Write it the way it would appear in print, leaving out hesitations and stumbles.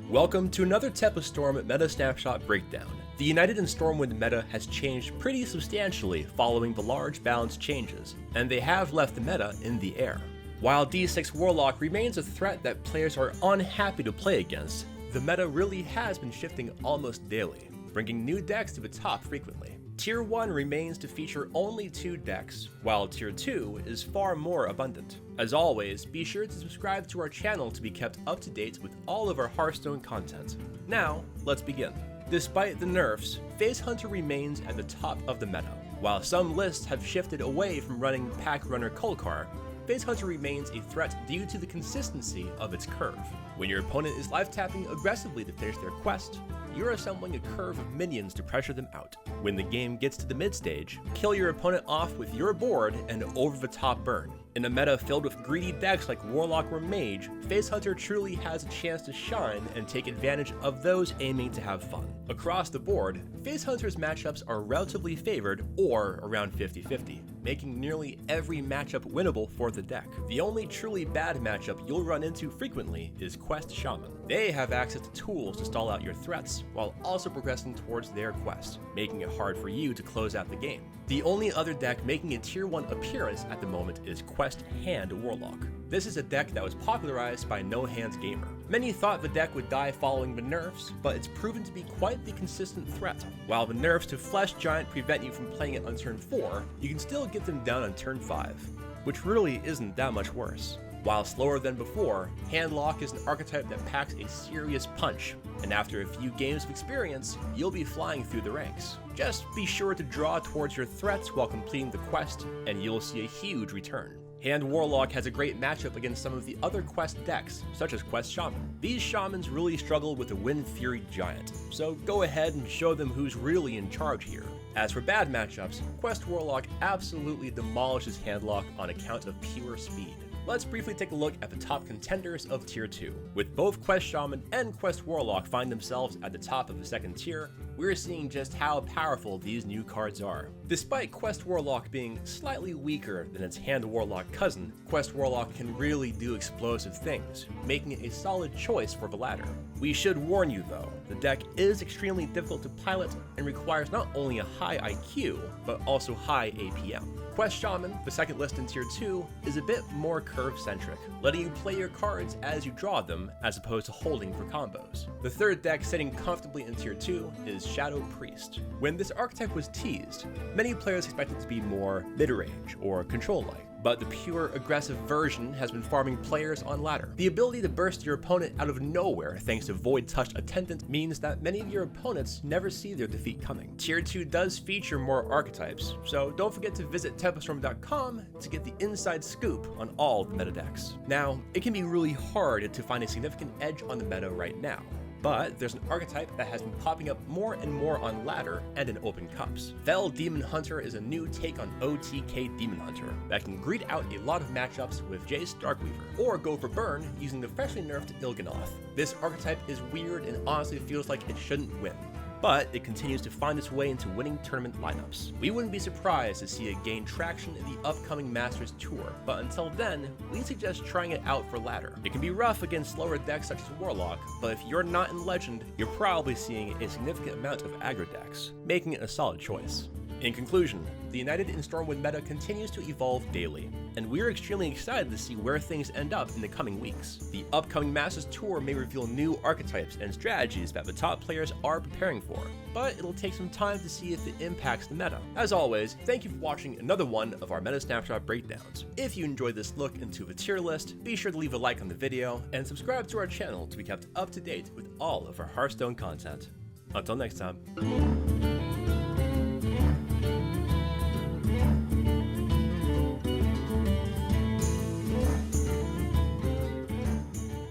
Welcome to another Stormwind Meta Snapshot breakdown. The United and Stormwind meta has changed pretty substantially following the large balance changes, and they have left the meta in the air. While D6 Warlock remains a threat that players are unhappy to play against, the meta really has been shifting almost daily, bringing new decks to the top frequently. Tier 1 remains to feature only 2 decks, while Tier 2 is far more abundant. As always, be sure to subscribe to our channel to be kept up to date with all of our Hearthstone content. Now, let's begin. Despite the nerfs, Face Hunter remains at the top of the meta. While some lists have shifted away from running Pack Runner Kolkar, Face Hunter remains a threat due to the consistency of its curve. When your opponent is life tapping aggressively to finish their quest, you're assembling a curve of minions to pressure them out. When the game gets to the mid stage, kill your opponent off with your board and over the top burn. In a meta filled with greedy decks like Warlock or Mage, Face Hunter truly has a chance to shine and take advantage of those aiming to have fun. Across the board, Face Hunter's matchups are relatively favored or around 50-50, making nearly every matchup winnable for the deck. The only truly bad matchup you'll run into frequently is Quest Shaman. They have access to tools to stall out your threats while also progressing towards their quest, making it hard for you to close out the game. The only other deck making a Tier 1 appearance at the moment is Quest Hand Warlock. This is a deck that was popularized by No Hands Gamer. Many thought the deck would die following the nerfs, but it's proven to be quite the consistent threat. While the nerfs to Flesh Giant prevent you from playing it on turn 4, you can still get them down on turn 5, which really isn't that much worse. While slower than before, Handlock is an archetype that packs a serious punch, and after a few games of experience, you'll be flying through the ranks. Just be sure to draw towards your threats while completing the quest, and you'll see a huge return. Hand Warlock has a great matchup against some of the other quest decks, such as Quest Shaman. These shamans really struggle with the Wind Fury Giant, so go ahead and show them who's really in charge here. As for bad matchups, Quest Warlock absolutely demolishes Handlock on account of pure speed. Let's briefly take a look at the top contenders of Tier 2. With both Quest Shaman and Quest Warlock find themselves at the top of the second tier, we're seeing just how powerful these new cards are. Despite Quest Warlock being slightly weaker than its Hand Warlock cousin, Quest Warlock can really do explosive things, making it a solid choice for the latter. We should warn you though, the deck is extremely difficult to pilot and requires not only a high IQ, but also high APM. Quest Shaman, the second list in Tier 2, is a bit more curve-centric, letting you play your cards as you draw them as opposed to holding for combos. The third deck sitting comfortably in Tier 2 is Shadow Priest. When this archetype was teased, many players expected it to be more mid-range or control-like, but the pure aggressive version has been farming players on ladder. The ability to burst your opponent out of nowhere thanks to Void Touched Attendant means that many of your opponents never see their defeat coming. Tier 2 does feature more archetypes, so don't forget to visit tempeststorm.com to get the inside scoop on all the meta decks. Now, it can be really hard to find a significant edge on the meta right now, but there's an archetype that has been popping up more and more on ladder and in open cups. Fel Demon Hunter is a new take on OTK Demon Hunter that can greet out a lot of matchups with Jace Darkweaver, or go for burn using the freshly nerfed Il'gynoth. This archetype is weird and honestly feels like it shouldn't win, but it continues to find its way into winning tournament lineups. We wouldn't be surprised to see it gain traction in the upcoming Masters Tour, but until then, we suggest trying it out for ladder. It can be rough against slower decks such as Warlock, but if you're not in Legend, you're probably seeing a significant amount of aggro decks, making it a solid choice. In conclusion, the United and Stormwind meta continues to evolve daily, and we're extremely excited to see where things end up in the coming weeks. The upcoming Masters Tour may reveal new archetypes and strategies that the top players are preparing for, but it'll take some time to see if it impacts the meta. As always, thank you for watching another one of our Meta Snapshot breakdowns. If you enjoyed this look into the tier list, be sure to leave a like on the video and subscribe to our channel to be kept up to date with all of our Hearthstone content. Until next time.